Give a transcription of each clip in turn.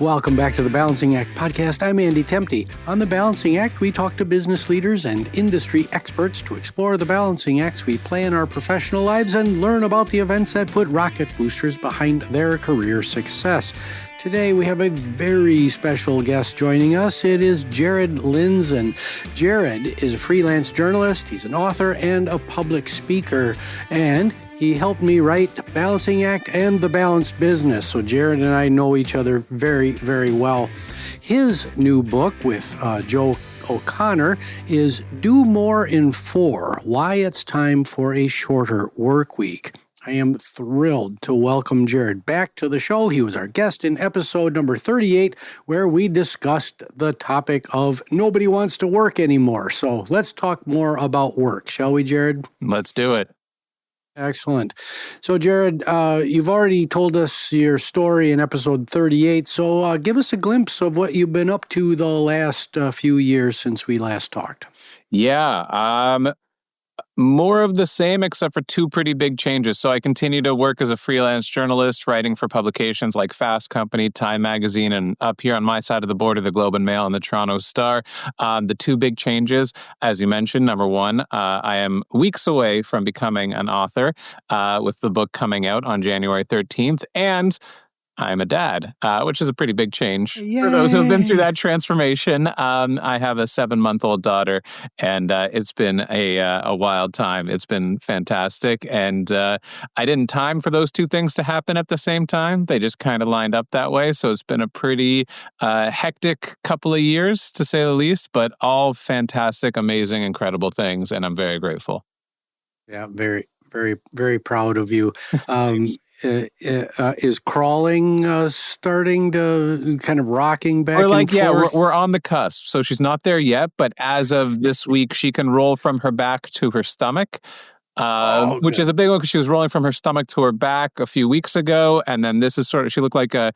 Welcome back to the Balancing Act podcast. I'm Andy Temte. On the Balancing Act, we talk to business leaders and industry experts to explore the balancing acts we play in our professional lives and learn about the events that put rocket boosters behind their career success. Today, we have a very special guest joining us. It is Jared Lindzon. Jared is a freelance journalist, he's an author, and a public speaker, and he helped me write Balancing Act and The Balanced Business. So Jared and I know each other very, very well. His new book with Joe O'Connor is Do More in 4, Why It's Time for a Shorter Workweek. I am thrilled to welcome Jared back to the show. He was our guest in episode number 38, where we discussed the topic of nobody wants to work anymore. So let's talk more about work, shall we, Jared? Let's do it. Excellent. So, Jared, you've already told us your story in episode 38. So give us a glimpse of what you've been up to the last few years since we last talked. Yeah. More of the same, except for two pretty big changes. So I continue to work as a freelance journalist, writing for publications like Fast Company, Time Magazine, and up here on my side of the border, the Globe and Mail and the Toronto Star. The two big changes, as you mentioned, number one, I am weeks away from becoming an author with the book coming out on January 13th. And I'm a dad, which is a pretty big change. Yay. For those who have been through that transformation. I have a 7-month-old daughter, and it's been a wild time. It's been fantastic, and I didn't time for those two things to happen at the same time. They just kind of lined up that way, so it's been a pretty hectic couple of years, to say the least, but all fantastic, amazing, incredible things, and I'm very grateful. Yeah, very, very, very proud of you. Is crawling starting to kind of rocking back and forth? Yeah, we're on the cusp. So she's not there yet, but as of this week, she can roll from her back to her stomach, which is a big one because she was rolling from her stomach to her back a few weeks ago. And then this is she looked like a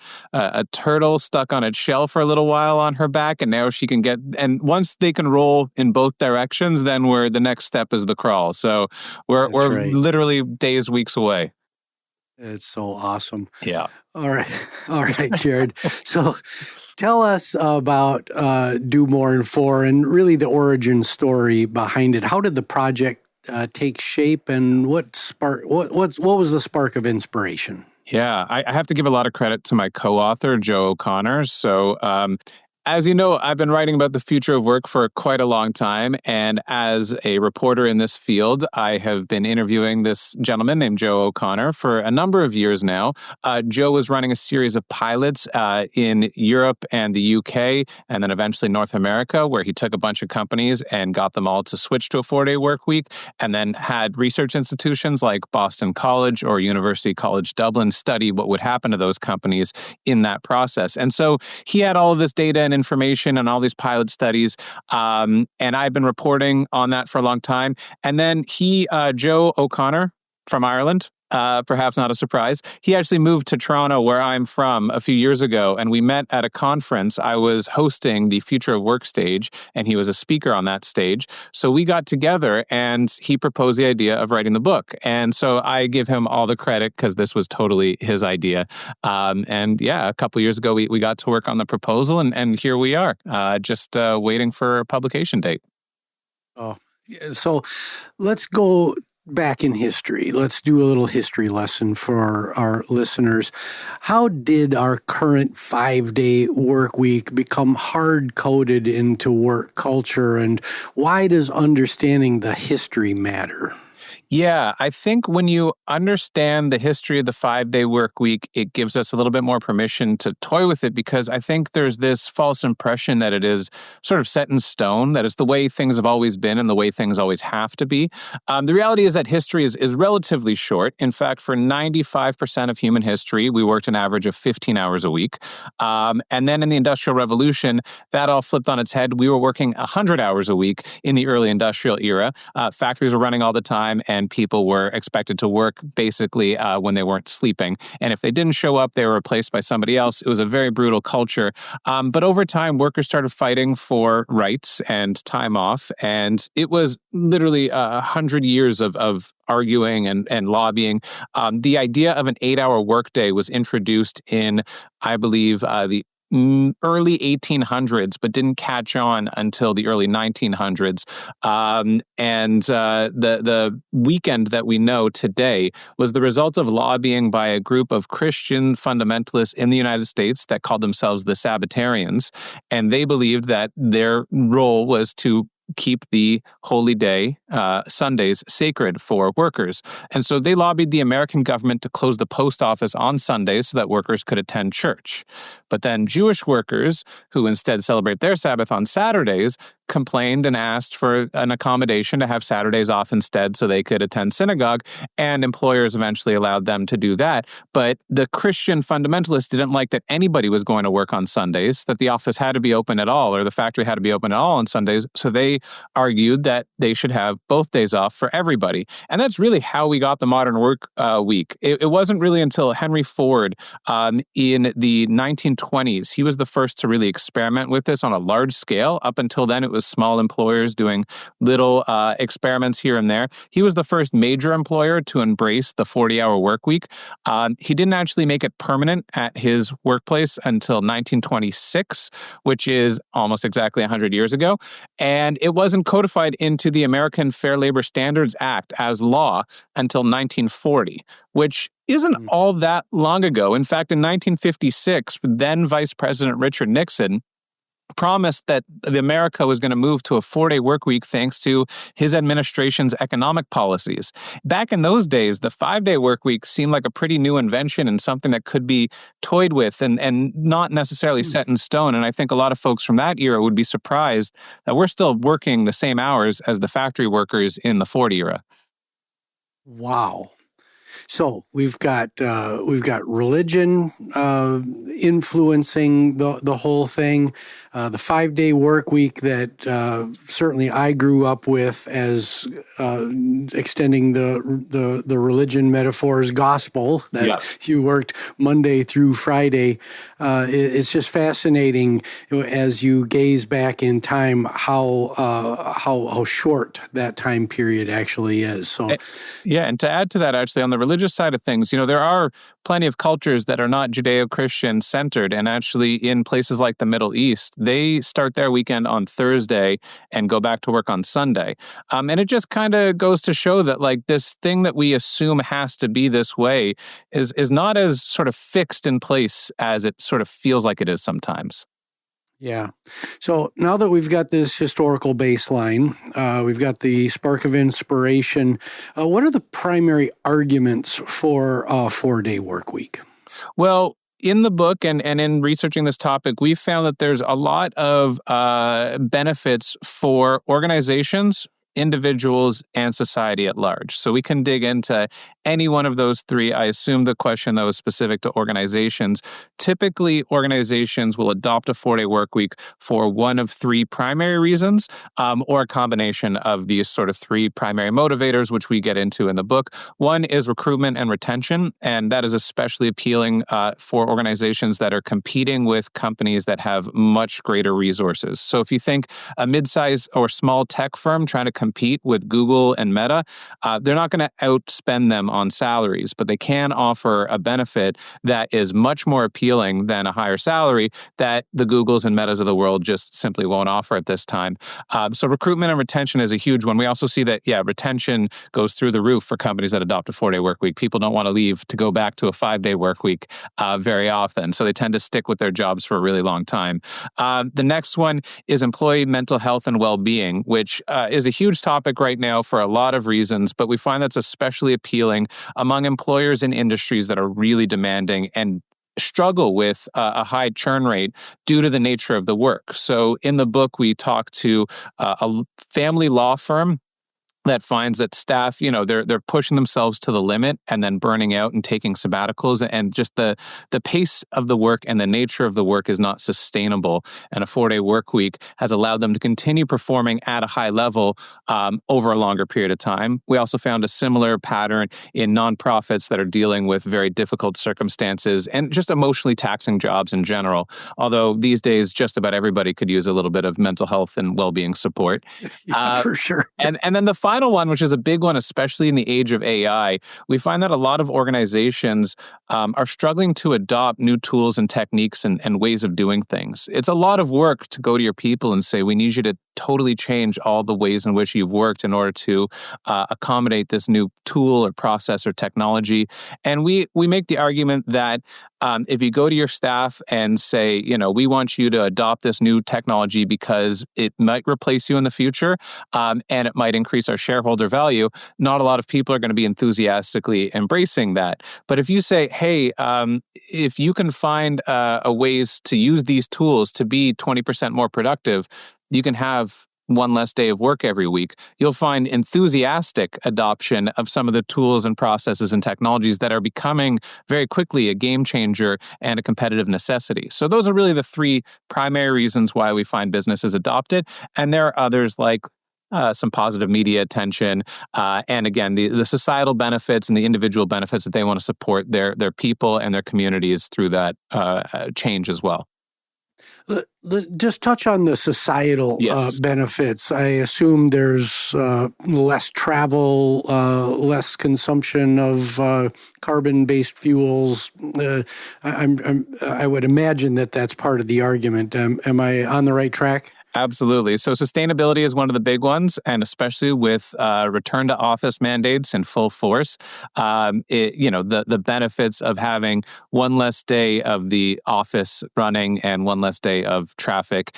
turtle stuck on its shell for a little while on her back. And now she can and once they can roll in both directions, then the next step is the crawl. So we're literally days, weeks away. It's so awesome. Yeah. All right, Jared. So tell us about Do More in 4 and really the origin story behind it. How did the project take shape, and what was the spark of inspiration? Yeah, I have to give a lot of credit to my co-author, Joe O'Connor. So as you know, I've been writing about the future of work for quite a long time. And as a reporter in this field, I have been interviewing this gentleman named Joe O'Connor for a number of years now. Joe was running a series of pilots in Europe and the UK, and then eventually North America, where he took a bunch of companies and got them all to switch to a 4-day work week, and then had research institutions like Boston College or University College Dublin study what would happen to those companies in that process. And so he had all of this data and information and all these pilot studies. And I've been reporting on that for a long time. And then Joe O'Connor from Ireland, perhaps not a surprise, he actually moved to Toronto, where I'm from, a few years ago. And we met at a conference. I was hosting the Future of Work stage, and he was a speaker on that stage. So we got together, and he proposed the idea of writing the book. And so I give him all the credit because this was totally his idea. And yeah, a couple years ago, we got to work on the proposal, and here we are, just waiting for a publication date. Oh, so let's go back in history. Let's do a little history lesson for our listeners. How did our current 5-day work week become hard-coded into work culture, and why does understanding the history matter? Yeah, I think when you understand the history of the 5-day work week, it gives us a little bit more permission to toy with it, because I think there's this false impression that it is sort of set in stone, that it's the way things have always been and the way things always have to be. The reality is that history is relatively short. In fact, for 95% of human history, we worked an average of 15 hours a week. And then in the Industrial Revolution, that all flipped on its head. We were working 100 hours a week in the early industrial era. Factories were running all the time, and people were expected to work basically when they weren't sleeping. And if they didn't show up, they were replaced by somebody else. It was a very brutal culture. But over time, workers started fighting for rights and time off. And it was literally 100 years of arguing and lobbying. The idea of an 8-hour workday was introduced in, I believe, the early 1800s, but didn't catch on until the early 1900s. The weekend that we know today was the result of lobbying by a group of Christian fundamentalists in the United States that called themselves the Sabbatarians. And they believed that their role was to keep the holy day, Sundays, sacred for workers. And so they lobbied the American government to close the post office on Sundays so that workers could attend church. But then Jewish workers, who instead celebrate their Sabbath on Saturdays, complained and asked for an accommodation to have Saturdays off instead so they could attend synagogue, and employers eventually allowed them to do that. But the Christian fundamentalists didn't like that anybody was going to work on Sundays, that the office had to be open at all, or the factory had to be open at all on Sundays, so they argued that they should have both days off for everybody. And that's really how we got the modern work week. It wasn't really until Henry Ford in the 1920s, he was the first to really experiment with this on a large scale. Up until then, it was small employers doing little experiments here and there. He was the first major employer to embrace the 40-hour work week. He didn't actually make it permanent at his workplace until 1926, which is almost exactly 100 years ago. And it wasn't codified into the American Fair Labor Standards Act as law until 1940, which isn't all that long ago. In fact, in 1956, then Vice President Richard Nixon promised that America was going to move to a 4-day work week thanks to his administration's economic policies. Back in those days, the 5-day work week seemed like a pretty new invention and something that could be toyed with and not necessarily set in stone. And I think a lot of folks from that era would be surprised that we're still working the same hours as the factory workers in the Ford era. Wow. So we've got religion influencing the whole thing. The 5-day work week that certainly I grew up with as extending the religion metaphor's gospel that you worked Monday through Friday. It's just fascinating as you gaze back in time how short that time period actually is. So yeah, and to add to that, actually, on the religious side of things, there are plenty of cultures that are not Judeo-Christian centered, and actually in places like the Middle East, they start their weekend on Thursday and go back to work on Sunday. And it just kind of goes to show that like this thing that we assume has to be this way is not as sort of fixed in place as it sort of feels like it is sometimes. Yeah. So now that we've got this historical baseline, we've got the spark of inspiration, what are the primary arguments for a 4-day work week? Well, in the book and in researching this topic, we've found that there's a lot of benefits for organizations, individuals, and society at large. So we can dig into any one of those three. I assume the question that was specific to organizations. Typically, organizations will adopt a 4-day work week for one of three primary reasons, or a combination of these sort of three primary motivators, which we get into in the book. One is recruitment and retention, and that is especially appealing for organizations that are competing with companies that have much greater resources. So if you think a mid-size or small tech firm trying to compete with Google and Meta, they're not going to outspend them on salaries, but they can offer a benefit that is much more appealing than a higher salary that the Googles and Metas of the world just simply won't offer at this time. So recruitment and retention is a huge one. We also see that, retention goes through the roof for companies that adopt a 4-day work week. People don't want to leave to go back to a 5-day work week very often, so they tend to stick with their jobs for a really long time. The next one is employee mental health and well-being, which is a huge topic right now for a lot of reasons, but we find that's especially appealing among employers in industries that are really demanding and struggle with a high churn rate due to the nature of the work. So in the book, we talk to a family law firm that finds that staff, they're pushing themselves to the limit and then burning out and taking sabbaticals, and just the pace of the work and the nature of the work is not sustainable. And a 4-day work week has allowed them to continue performing at a high level over a longer period of time. We also found a similar pattern in nonprofits that are dealing with very difficult circumstances and just emotionally taxing jobs in general. Although these days, just about everybody could use a little bit of mental health and well-being support. For sure. And then the final final one, which is a big one, especially in the age of AI, we find that a lot of organizations are struggling to adopt new tools and techniques and ways of doing things. It's a lot of work to go to your people and say, we need you to totally change all the ways in which you've worked in order to accommodate this new tool or process or technology. And we make the argument that if you go to your staff and say, we want you to adopt this new technology because it might replace you in the future, and it might increase our shareholder value, not a lot of people are going to be enthusiastically embracing that. But if you say, hey, if you can find ways to use these tools to be 20% more productive, you can have one less day of work every week, you'll find enthusiastic adoption of some of the tools and processes and technologies that are becoming very quickly a game changer and a competitive necessity. So those are really the three primary reasons why we find businesses adopt it. And there are others like some positive media attention, and again, the societal benefits and the individual benefits that they want to support their people and their communities through that change as well. Just touch on the societal benefits. I assume there's less travel, less consumption of carbon-based fuels. I would imagine that that's part of the argument. Am I on the right track? Absolutely. So sustainability is one of the big ones, and especially with return to office mandates in full force, the benefits of having one less day of the office running and one less day of traffic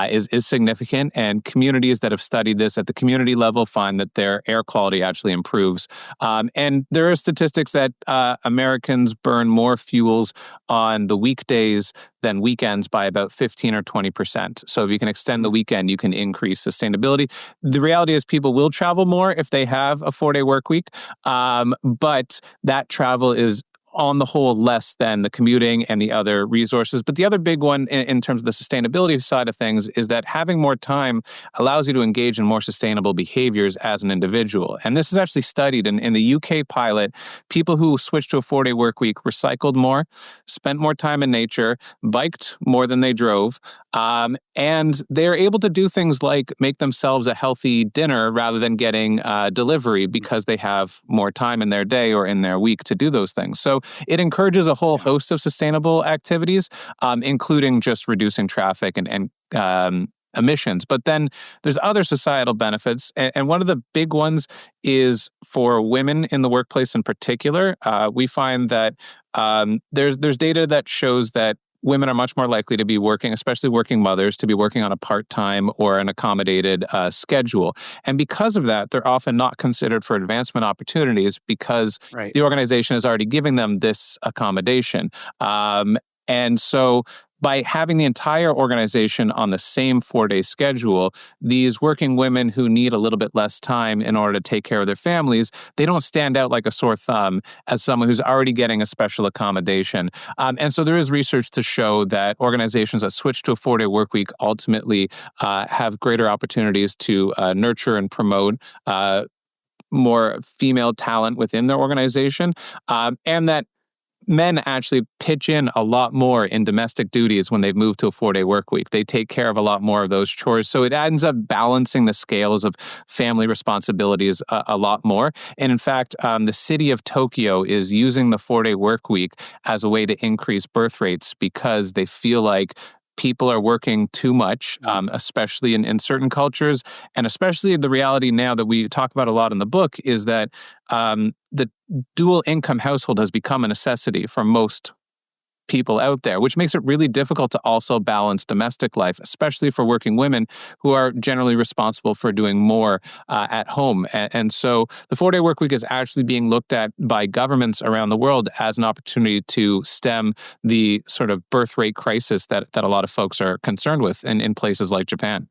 is significant. And communities that have studied this at the community level find that their air quality actually improves. And there are statistics that Americans burn more fuels on the weekdays than weekends by about 15 or 20%. So if you can extend the weekend, you can increase sustainability. The reality is people will travel more if they have a 4-day work week, but that travel is on the whole less than the commuting and the other resources. But the other big one in terms of the sustainability side of things is that having more time allows you to engage in more sustainable behaviors as an individual. And this is actually studied in the UK pilot. People who switched to a 4-day work week recycled more, spent more time in nature, biked more than they drove, and they're able to do things like make themselves a healthy dinner rather than getting delivery because they have more time in their day or in their week to do those things. So it encourages a whole host of sustainable activities, including just reducing traffic and emissions. But then there's other societal benefits. And one of the big ones is for women in the workplace in particular. We find that there's data that shows that women are much more likely to be working, especially working mothers, to be working on a part-time or an accommodated schedule. And because of that, they're often not considered for advancement opportunities because the organization is already giving them this accommodation. And so by having the entire organization on the same 4-day schedule, these working women who need a little bit less time in order to take care of their families, they don't stand out like a sore thumb as someone who's already getting a special accommodation. And so there is research to show that organizations that switch to a 4-day work week ultimately have greater opportunities to nurture and promote more female talent within their organization, and that men actually pitch in a lot more in domestic duties when they've moved to a 4-day work week. They take care of a lot more of those chores. So it ends up balancing the scales of family responsibilities a lot more. And in fact, the city of Tokyo is using the 4-day work week as a way to increase birth rates because they feel like people are working too much, especially in certain cultures. And especially the reality now that we talk about a lot in the book is that the dual income household has become a necessity for most people out there, which makes it really difficult to also balance domestic life, especially for working women who are generally responsible for doing more at home. And so the 4-day work week is actually being looked at by governments around the world as an opportunity to stem the sort of birth rate crisis that a lot of folks are concerned with in places like Japan.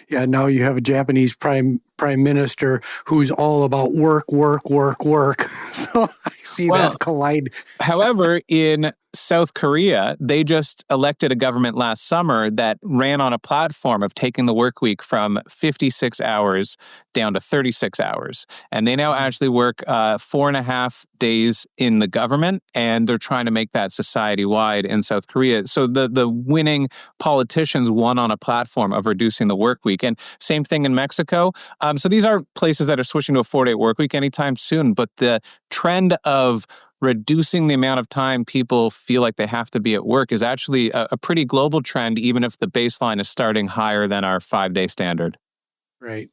Yeah, now you have a Japanese prime minister who's all about work. So I see that collide. However, in South Korea, they just elected a government last summer that ran on a platform of taking the work week from 56 hours down to 36 hours. And they now actually work 4.5 days in the government, and they're trying to make that society-wide in South Korea. So the winning politicians won on a platform of reducing the work week. And same thing in Mexico. So these are places that are switching to a 4-day work week anytime soon, but the trend of reducing the amount of time people feel like they have to be at work is actually a pretty global trend, even if the baseline is starting higher than our 5-day standard. Right.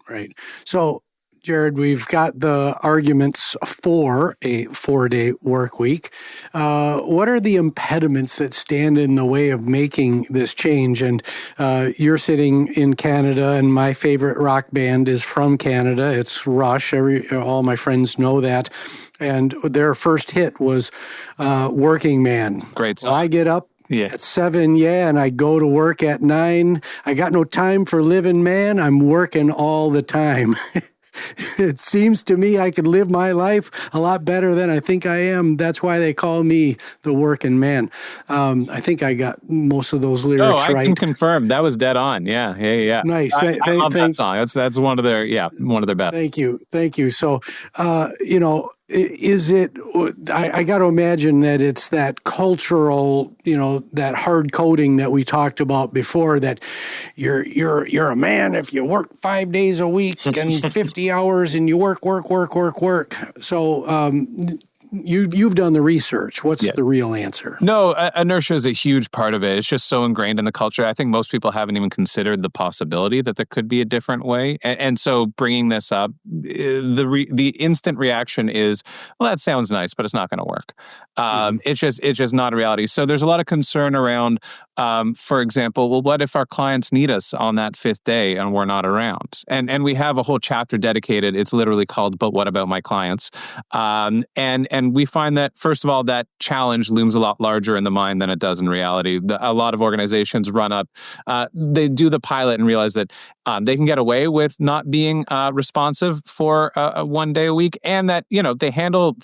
So, Jared, we've got the arguments for a 4-day work week. What are the impediments that stand in the way of making this change? And you're sitting in Canada, and my favorite rock band is from Canada. It's Rush. All my friends know that. And their first hit was Working Man. Great song. Well, I get up at 7, and I go to work at 9. I got no time for living, man. I'm working all the time. It seems to me I could live my life a lot better than I think I am. That's why they call me the working man. I think I got most of those lyrics right. I can confirm. That was dead on. Yeah. Nice. I love that song. That's one of their best. Thank you. So, is it, I got to imagine that it's that cultural, that hard coding that we talked about before, that you're a man if you work 5 days a week and 50 hours and you work. So, you've done the research. What's the real answer? No, inertia is a huge part of it. It's just so ingrained in the culture. I think most people haven't even considered the possibility that there could be a different way. And so bringing this up, the instant reaction is, well, that sounds nice, but it's not going to work. It's just not a reality. So there's a lot of concern around, for example, well, what if our clients need us on that 5th day and we're not around? And we have a whole chapter dedicated. It's literally called "But What About My Clients?" And we find that, first of all, that challenge looms a lot larger in the mind than it does in reality. A lot of organizations run up, they do the pilot and realize that they can get away with not being responsive for a 1 day a week, and that, they handle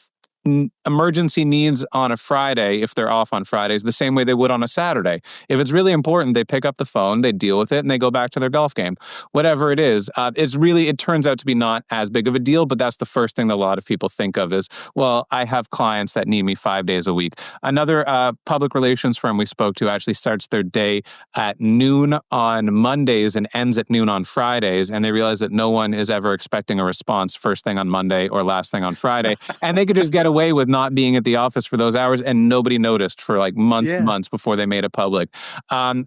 emergency needs on a Friday, if they're off on Fridays, the same way they would on a Saturday. If it's really important, they pick up the phone, they deal with it, and they go back to their golf game. Whatever it is, it turns out to be not as big of a deal, but that's the first thing that a lot of people think of is, well, I have clients that need me 5 days a week. Another public relations firm we spoke to actually starts their day at noon on Mondays and ends at noon on Fridays, and they realize that no one is ever expecting a response first thing on Monday or last thing on Friday, and they could just get away with not being at the office for those hours, and nobody noticed for like months and months before they made it public.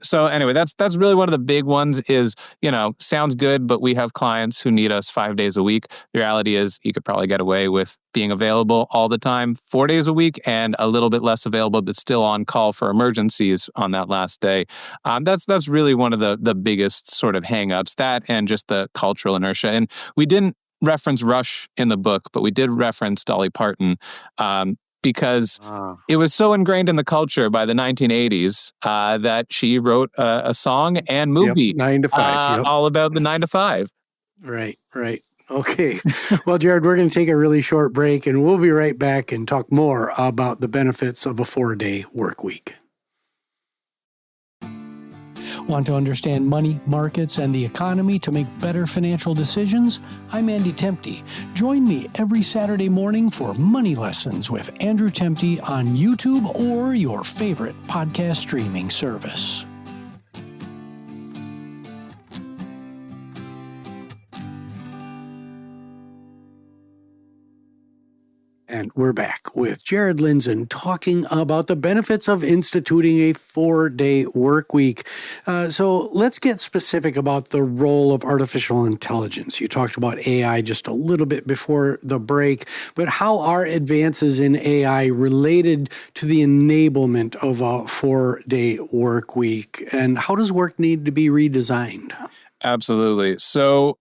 So anyway, that's really one of the big ones is, sounds good, but we have clients who need us 5 days a week. The reality is you could probably get away with being available all the time 4 days a week and a little bit less available, but still on call for emergencies on that last day. That's really one of the biggest sort of hangups, that and just the cultural inertia. And we didn't reference Rush in the book, but we did reference Dolly Parton because it was so ingrained in the culture by the 1980s that she wrote a song and movie 9 to 5, all about the 9 to 5. Right. Okay. Well, Jared, we're going to take a really short break, and we'll be right back and talk more about the benefits of a 4-day work week. Want to understand money, markets, and the economy to make better financial decisions? I'm Andy Temte. Join me every Saturday morning for Money Lessons with Andrew Temte on YouTube or your favorite podcast streaming service. And we're back with Jared Lindzon talking about the benefits of instituting a 4-day work week. So let's get specific about the role of artificial intelligence. You talked about AI just a little bit before the break, but how are advances in AI related to the enablement of a 4-day work week? And how does work need to be redesigned? Absolutely. So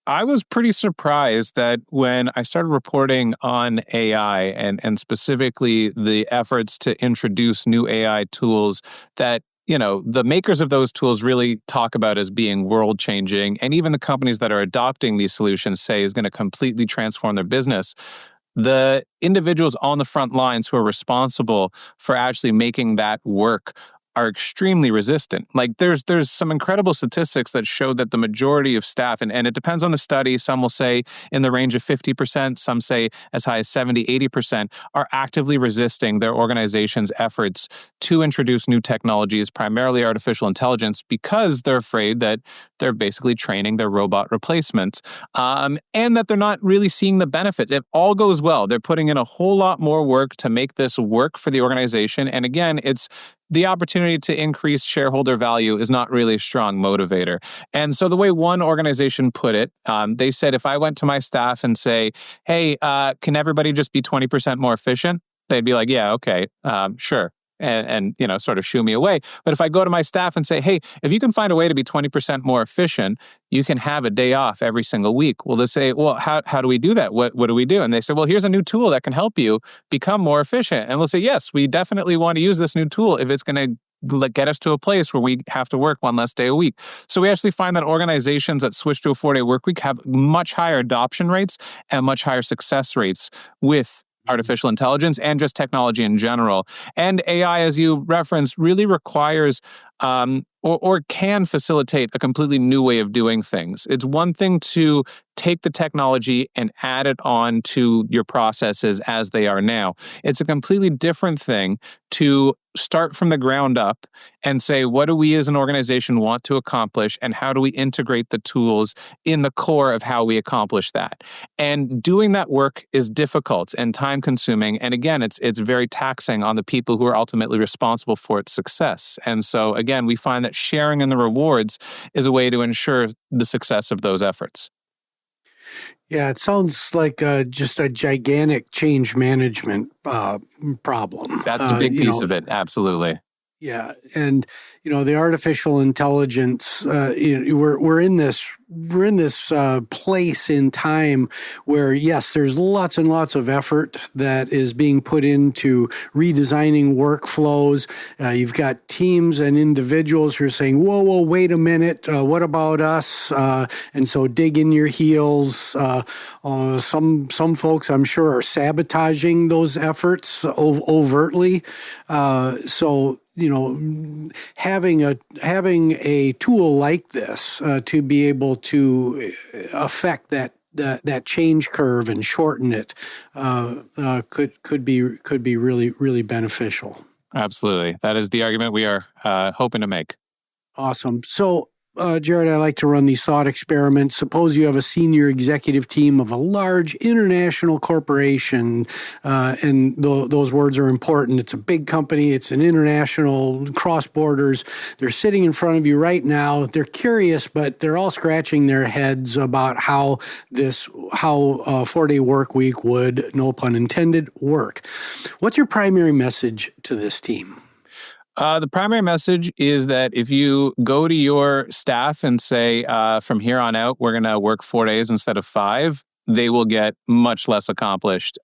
I was pretty surprised that when I started reporting on AI and specifically the efforts to introduce new AI tools that, the makers of those tools really talk about as being world-changing, and even the companies that are adopting these solutions say is going to completely transform their business. the individuals on the front lines who are responsible for actually making that work are extremely resistant. Like there's some incredible statistics that show that the majority of staff, and it depends on the study, some will say in the range of 50%, some say as high as 70, 80%, are actively resisting their organization's efforts to introduce new technologies, primarily artificial intelligence, because they're afraid that they're basically training their robot replacements, and that they're not really seeing the benefit. If all goes well, they're putting in a whole lot more work to make this work for the organization. And again, it's the opportunity to increase shareholder value is not really a strong motivator. And so the way one organization put it, they said, if I went to my staff and say, hey, can everybody just be 20% more efficient? They'd be like, yeah, okay, sure. And sort of shoo me away. But if I go to my staff and say, hey, if you can find a way to be 20% more efficient, you can have a day off every single week. Well, they say, well, how do we do that? What do we do? And they say, well, here's a new tool that can help you become more efficient. And we'll say, yes, we definitely want to use this new tool if it's going to get us to a place where we have to work one less day a week. So we actually find that organizations that switch to a 4-day work week have much higher adoption rates and much higher success rates with artificial intelligence and just technology in general. And AI, as you referenced, really requires or can facilitate a completely new way of doing things. It's one thing to take the technology and add it on to your processes as they are now. It's a completely different thing to start from the ground up and say, what do we as an organization want to accomplish, and how do we integrate the tools in the core of how we accomplish that? And doing that work is difficult and time-consuming. And again, it's very taxing on the people who are ultimately responsible for its success. And so again, we find that sharing in the rewards is a way to ensure the success of those efforts. Yeah, it sounds like just a gigantic change management problem. That's a big piece of it, absolutely. Yeah, and the artificial intelligence. We're in this place in time where, yes, there's lots and lots of effort that is being put into redesigning workflows. You've got teams and individuals who are saying, "Whoa, wait a minute, what about us?" And so dig in your heels. Some folks, I'm sure, are sabotaging those efforts overtly. So having a tool like this to be able to affect that change curve and shorten it could be really, really beneficial. Absolutely. That is the argument we are hoping to make. Awesome. So, Jared, I like to run these thought experiments. Suppose you have a senior executive team of a large international corporation, and those words are important. It's a big company. It's an international, cross borders. They're sitting in front of you right now. They're curious, but they're all scratching their heads about how a 4-day work week would, no pun intended, work. What's your primary message to this team? The primary message is that if you go to your staff and say, from here on out, we're going to work 4 days instead of 5, they will get much less accomplished.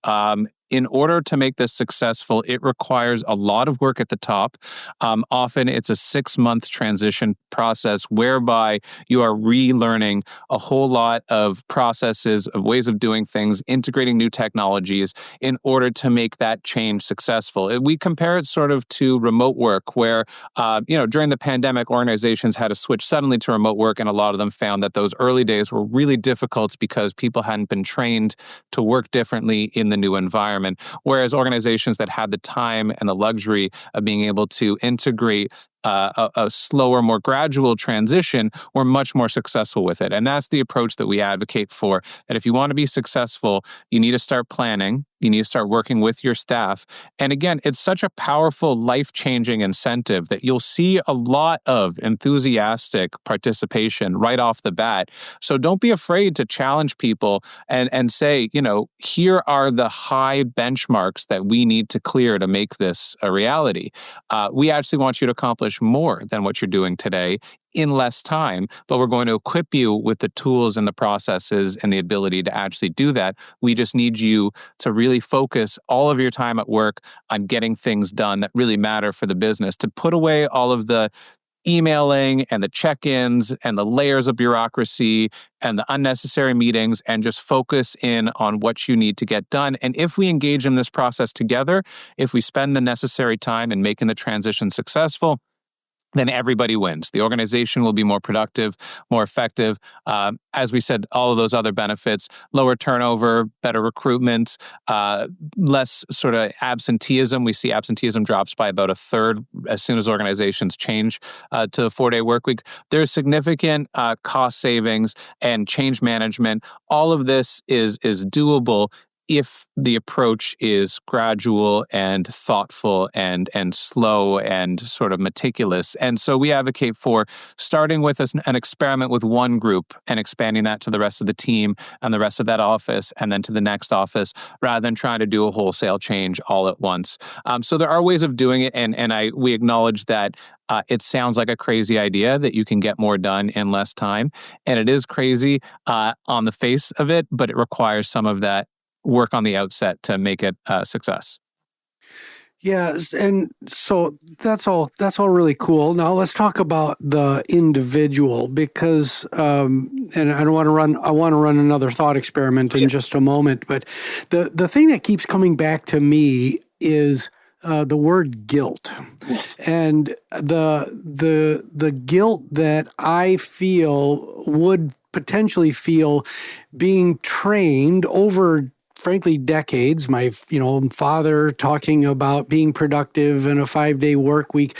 In order to make this successful, it requires a lot of work at the top. Often it's a 6-month transition process whereby you are relearning a whole lot of processes, of ways of doing things, integrating new technologies in order to make that change successful. We compare it sort of to remote work where, during the pandemic, organizations had to switch suddenly to remote work, and a lot of them found that those early days were really difficult because people hadn't been trained to work differently in the new environment. Whereas organizations that had the time and the luxury of being able to integrate a slower, more gradual transition were much more successful with it. And that's the approach that we advocate for, that if you want to be successful, you need to start planning. You need to start working with your staff. And again, it's such a powerful, life-changing incentive that you'll see a lot of enthusiastic participation right off the bat. So don't be afraid to challenge people and say, here are the high benchmarks that we need to clear to make this a reality. We actually want you to accomplish more than what you're doing today in less time, but we're going to equip you with the tools and the processes and the ability to actually do that. We just need you to really focus all of your time at work on getting things done that really matter for the business, to put away all of the emailing and the check-ins and the layers of bureaucracy and the unnecessary meetings, and just focus in on what you need to get done. And if we engage in this process together, if we spend the necessary time in making the transition successful, then everybody wins. The organization will be more productive, more effective. As we said, all of those other benefits: lower turnover, better recruitment, less sort of absenteeism. We see absenteeism drops by about a third as soon as organizations change to a 4-day work week. There's significant cost savings and change management. All of this is doable if the approach is gradual and thoughtful and slow and sort of meticulous. And so we advocate for starting with an experiment with one group and expanding that to the rest of the team and the rest of that office and then to the next office, rather than trying to do a wholesale change all at once. So there are ways of doing it, and we acknowledge that it sounds like a crazy idea that you can get more done in less time. And it is crazy on the face of it, but it requires some of that work on the outset to make it a success. Yeah, and so that's all really cool. Now let's talk about the individual, because and I want to run another thought experiment in just a moment, but the thing that keeps coming back to me is the word guilt. And the guilt that I would potentially feel being trained over, frankly, decades. My father talking about being productive in a 5-day work week,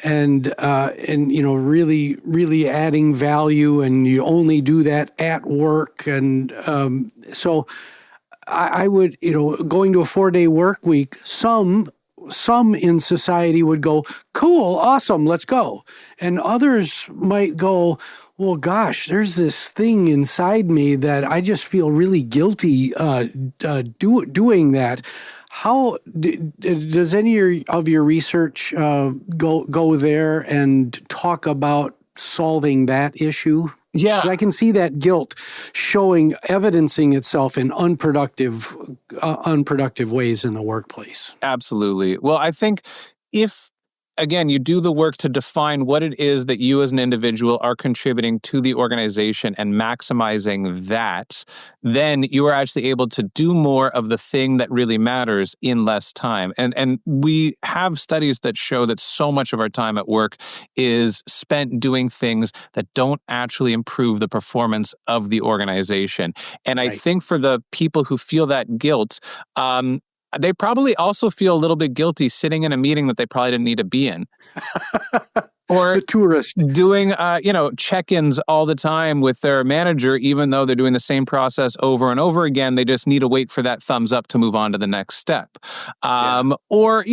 and really adding value, and you only do that at work. And so I would, going to a 4-day work week, some in society would go, cool, awesome, let's go. And others might go, well, gosh, there's this thing inside me that I just feel really guilty doing that. How does any of your research go there and talk about solving that issue? Yeah. 'Cause I can see that guilt evidencing itself in unproductive ways in the workplace. Absolutely. Well, I think if, again, you do the work to define what it is that you as an individual are contributing to the organization and maximizing that, then you are actually able to do more of the thing that really matters in less time. And we have studies that show that so much of our time at work is spent doing things that don't actually improve the performance of the organization. And I think for the people who feel that guilt, they probably also feel a little bit guilty sitting in a meeting that they probably didn't need to be in. Or the tourist doing, check-ins all the time with their manager, even though they're doing the same process over and over again. They just need to wait for that thumbs up to move on to the next step. Or,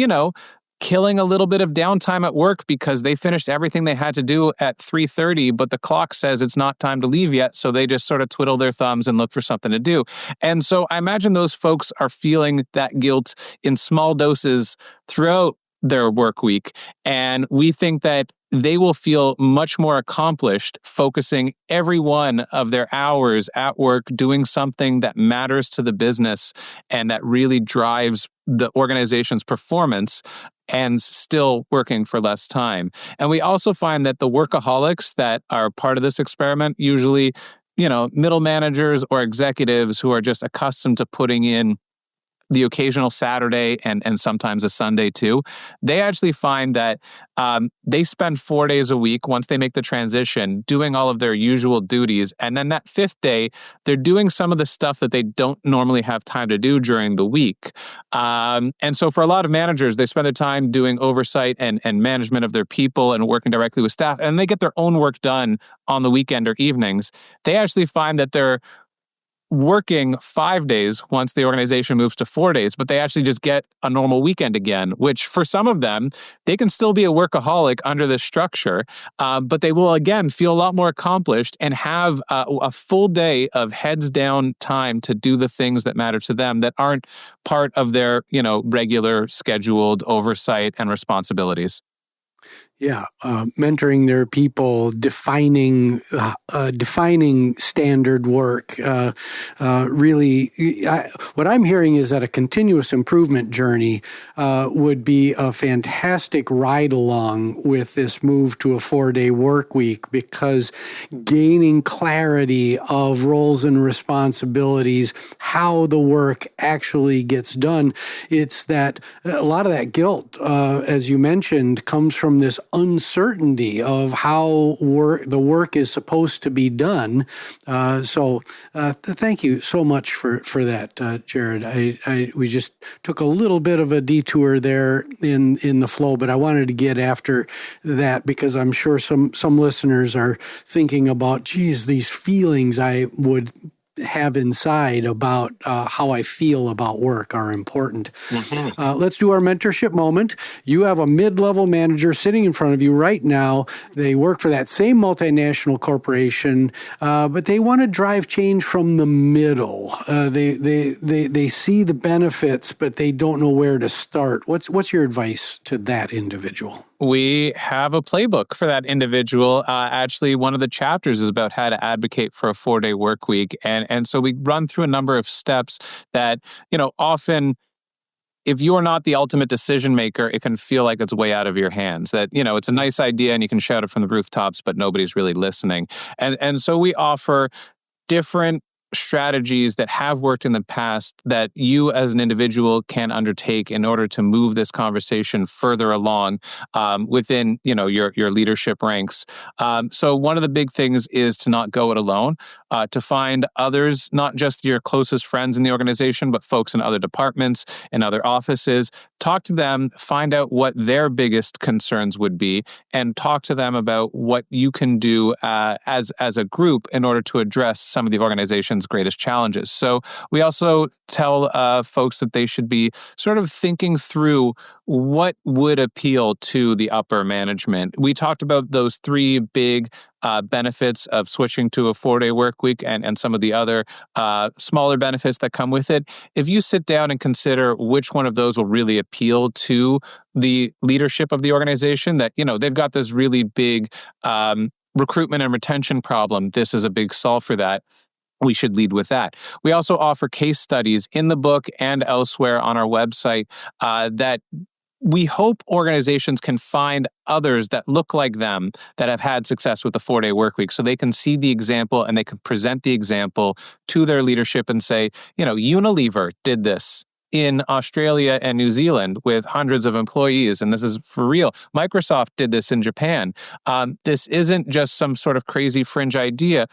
killing a little bit of downtime at work because they finished everything they had to do at 3:30, but the clock says it's not time to leave yet. So they just sort of twiddle their thumbs and look for something to do. And so I imagine those folks are feeling that guilt in small doses throughout their work week. And we think that they will feel much more accomplished focusing every one of their hours at work doing something that matters to the business and that really drives the organization's performance, and still working for less time. And we also find that the workaholics that are part of this experiment, usually, middle managers or executives who are just accustomed to putting in the occasional Saturday and sometimes a Sunday too, they actually find that they spend 4 days a week once they make the transition doing all of their usual duties. And then that 5th day, they're doing some of the stuff that they don't normally have time to do during the week. And so for a lot of managers, they spend their time doing oversight and management of their people and working directly with staff, and they get their own work done on the weekend or evenings. They actually find that they're working 5 days once the organization moves to 4 days, but they actually just get a normal weekend again, which for some of them, they can still be a workaholic under this structure, but they will again feel a lot more accomplished and have a full day of heads down time to do the things that matter to them that aren't part of their, regular scheduled oversight and responsibilities. Yeah, mentoring their people, defining standard work. Really, what I'm hearing is that a continuous improvement journey would be a fantastic ride along with this move to a 4-day work week, because gaining clarity of roles and responsibilities, how the work actually gets done. It's that a lot of that guilt, as you mentioned, comes from this uncertainty of how the work is supposed to be done. So thank you so much for that, Jared. We just took a little bit of a detour there in the flow, but I wanted to get after that because I'm sure some listeners are thinking about, geez, these feelings I would have inside about how I feel about work are important. Mm-hmm. Let's do our mentorship moment. You have a mid-level manager sitting in front of you right now. They work for that same multinational corporation, but they want to drive change from the middle. They see the benefits, but they don't know where to start. What's your advice to that individual? We have a playbook for that individual. Actually, one of the chapters is about how to advocate for a 4-day work week. And so we run through a number of steps that, often if you are not the ultimate decision maker, it can feel like it's way out of your hands. That, it's a nice idea and you can shout it from the rooftops, but nobody's really listening. And so we offer different strategies that have worked in the past that you as an individual can undertake in order to move this conversation further along within your leadership ranks. So one of the big things is to not go it alone, to find others, not just your closest friends in the organization, but folks in other departments and other offices. Talk to them, find out what their biggest concerns would be, and talk to them about what you can do as a group in order to address some of the organization's greatest challenges. So we also tell folks that they should be sort of thinking through what would appeal to the upper management. We talked about those 3 big benefits of switching to a 4-day work week and some of the other smaller benefits that come with it. If you sit down and consider which one of those will really appeal to the leadership of the organization, that, they've got this really big recruitment and retention problem. This is a big solve for that. We should lead with that. We also offer case studies in the book and elsewhere on our website that we hope organizations can find others that look like them that have had success with the 4-day work week, so they can see the example and they can present the example to their leadership and say, Unilever did this in Australia and New Zealand with hundreds of employees, and this is for real. Microsoft did this in Japan. This isn't just some sort of crazy fringe idea.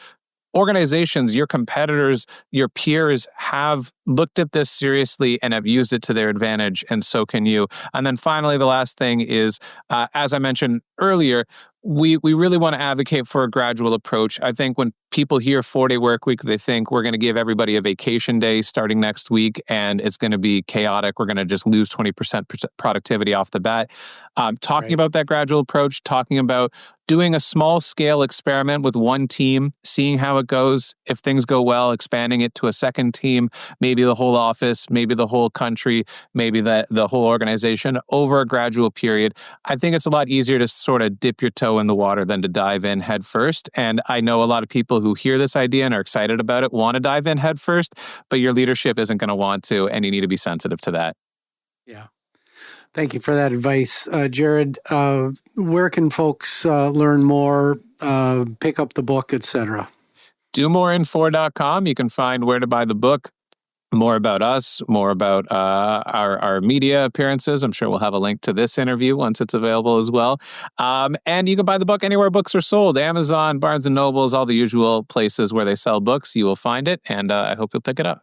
Organizations, your competitors, your peers have looked at this seriously and have used it to their advantage, and so can you. And then finally, the last thing is, as I mentioned earlier, we really want to advocate for a gradual approach. I think when people hear 4-day work week, they think we're going to give everybody a vacation day starting next week and it's going to be chaotic. We're going to just lose 20% productivity off the bat. Talking about that gradual approach, talking about doing a small scale experiment with one team, seeing how it goes. If things go well, expanding it to a second team, maybe the whole office, maybe the whole country, maybe the whole organization over a gradual period. I think it's a lot easier to sort of dip your toe in the water than to dive in head first. And I know a lot of people who hear this idea and are excited about it want to dive in head first, but your leadership isn't going to want to, and you need to be sensitive to that. Yeah. Thank you for that advice, Jared. Where can folks learn more, pick up the book, etc.? DoMoreIn4.com. You can find where to buy the book, more about us, more about our media appearances. I'm sure we'll have a link to this interview once it's available as well. And you can buy the book anywhere books are sold. Amazon, Barnes & Nobles, all the usual places where they sell books. You will find it, and I hope you'll pick it up.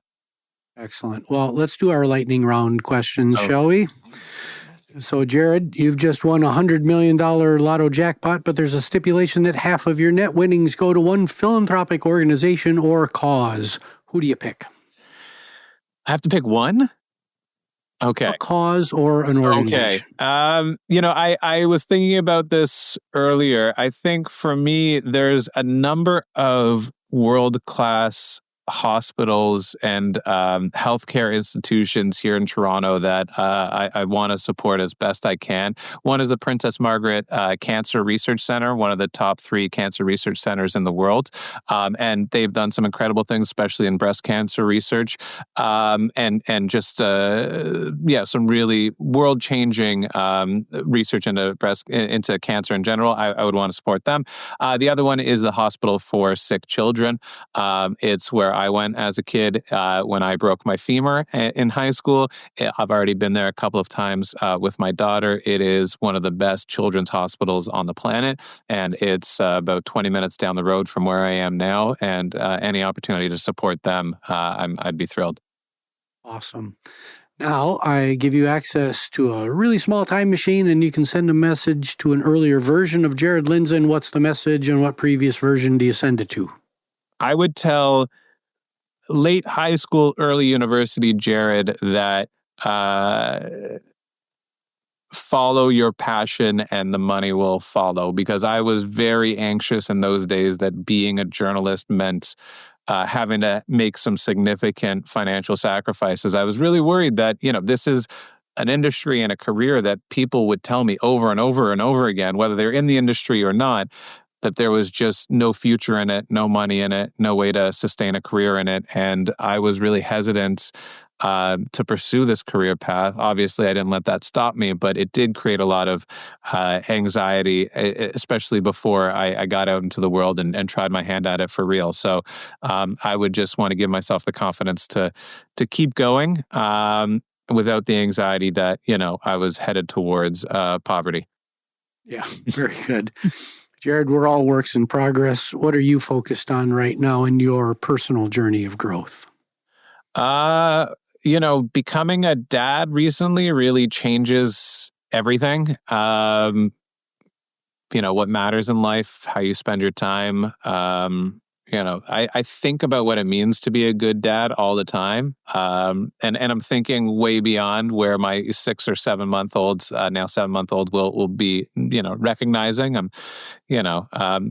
Excellent. Well, let's do our lightning round questions, shall we? So, Jared, you've just won a $100 million lotto jackpot, but there's a stipulation that half of your net winnings go to one philanthropic organization or cause. Who do you pick? I have to pick one? Okay. A cause or an organization. Okay. I was thinking about this earlier. I think for me, there's a number of world-class hospitals and healthcare institutions here in Toronto that I want to support as best I can. One is the Princess Margaret Cancer Research Center, one of the top 3 cancer research centers in the world. And they've done some incredible things, especially in breast cancer research, and just some really world-changing research into cancer in general. I would want to support them. The other one is the Hospital for Sick Children. It's where I went as a kid when I broke my femur in high school. I've already been there a couple of times with my daughter. It is one of the best children's hospitals on the planet, and it's about 20 minutes down the road from where I am now. And any opportunity to support them, I'd be thrilled. Awesome. Now, I give you access to a really small time machine, and you can send a message to an earlier version of Jared Lindzon. What's the message, and what previous version do you send it to? I would tell late high school, early university Jared that follow your passion and the money will follow, because I was very anxious in those days that being a journalist meant having to make some significant financial sacrifices. I was really worried that, this is an industry and a career that people would tell me over and over and over again, whether they're in the industry or not, that there was just no future in it, no money in it, no way to sustain a career in it. And I was really hesitant to pursue this career path. Obviously, I didn't let that stop me, but it did create a lot of anxiety, especially before I got out into the world and tried my hand at it for real. So I would just want to give myself the confidence to keep going without the anxiety that, I was headed towards poverty. Yeah, very good. Jared, we're all works in progress. What are you focused on right now in your personal journey of growth? Becoming a dad recently really changes everything. What matters in life, how you spend your time. I think about what it means to be a good dad all the time. And I'm thinking way beyond where my 6 or 7 month olds, now 7-month-old will be, recognizing. I'm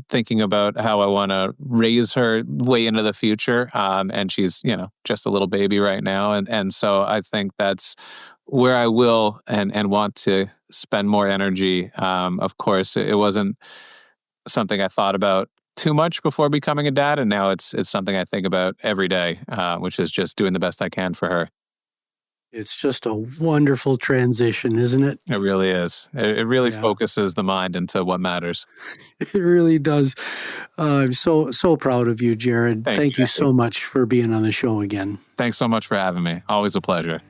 thinking about how I want to raise her way into the future. And she's, just a little baby right now. And so I think that's where I will and want to spend more energy. Of course, it wasn't something I thought about too much before becoming a dad, and now it's something I think about every day, which is just doing the best I can for her. It's just a wonderful transition, isn't it? It really is. It really focuses the mind into what matters. It really does. I'm so proud of you, Jared. Thank you so much for being on the show again. Thanks so much for having me. Always a pleasure.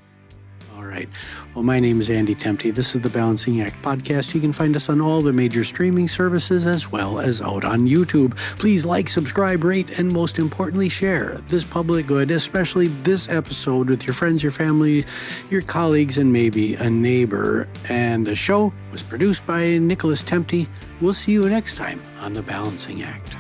All right. Well, my name is Andy Temte. This is the Balancing Act podcast. You can find us on all the major streaming services as well as out on YouTube. Please like, subscribe, rate, and most importantly, share this public good, especially this episode, with your friends, your family, your colleagues, and maybe a neighbor. And the show was produced by Nicholas Temte. We'll see you next time on the Balancing Act.